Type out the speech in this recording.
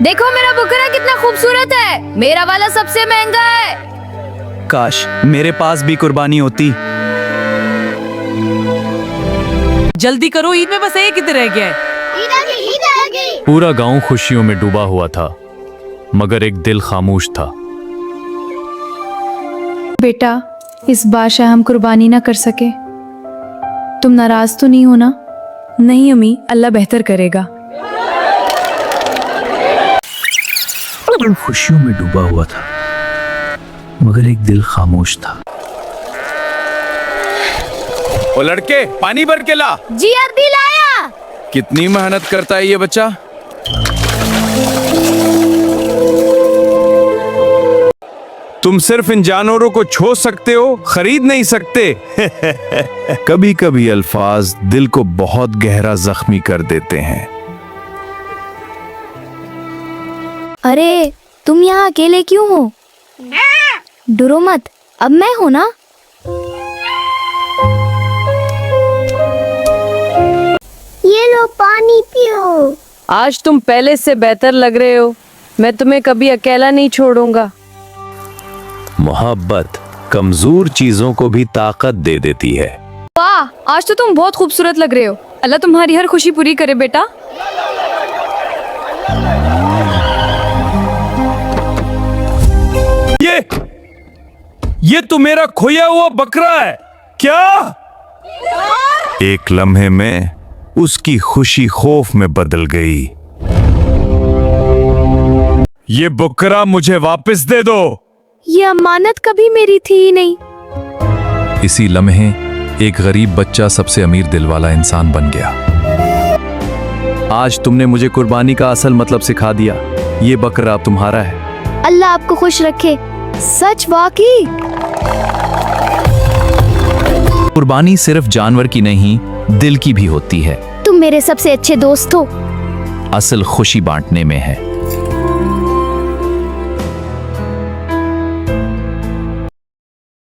देखो मेरा बकरा कितना खूबसूरत है, मेरा वाला सबसे महंगा है। काश मेरे पास भी कुर्बानी होती। जल्दी करो, ईद में बस एक ही रह गया है। पूरा गांव खुशियों में डूबा हुआ था, मगर एक दिल खामोश था। बेटा, इस बार शायद हम कुर्बानी ना कर सके। तुम नाराज तो नहीं हो ना? नहीं अम्मी, अल्लाह बेहतर करेगा। खुशियों में डूबा हुआ था, मगर एक दिल खामोश था। ओ लड़के, पानी भर के ला। जी अभी लाया। कितनी मेहनत करता है ये बच्चा। तुम सिर्फ इन जानवरों को छू सकते हो, खरीद नहीं सकते। कभी कभी अल्फाज दिल को बहुत गहरा जख्मी कर देते हैं। अरे तुम यहाँ अकेले क्यों हो? डरो मत, अब मैं हूँ ना। ये लो पानी पियो। आज तुम पहले से बेहतर लग रहे हो। मैं तुम्हें कभी अकेला नहीं छोड़ूंगा। मोहब्बत कमजोर चीजों को भी ताकत दे देती है। वाह, आज तो तुम बहुत खूबसूरत लग रहे हो। अल्लाह तुम्हारी हर खुशी पूरी करे बेटा। ये तो मेरा खोया हुआ बकरा है क्या? एक लम्हे में उसकी खुशी खौफ में बदल गई। ये बकरा मुझे वापस दे दो। ये अमानत कभी मेरी थी ही नहीं। इसी लम्हे एक गरीब बच्चा सबसे अमीर दिल वाला इंसान बन गया। आज तुमने मुझे कुर्बानी का असल मतलब सिखा दिया। ये बकरा अब तुम्हारा है। अल्लाह आपको खुश रखे। सच वाकई। कुर्बानी सिर्फ जानवर की नहीं, दिल की भी होती है। तुम मेरे सबसे अच्छे दोस्त हो। असल खुशी बांटने में है।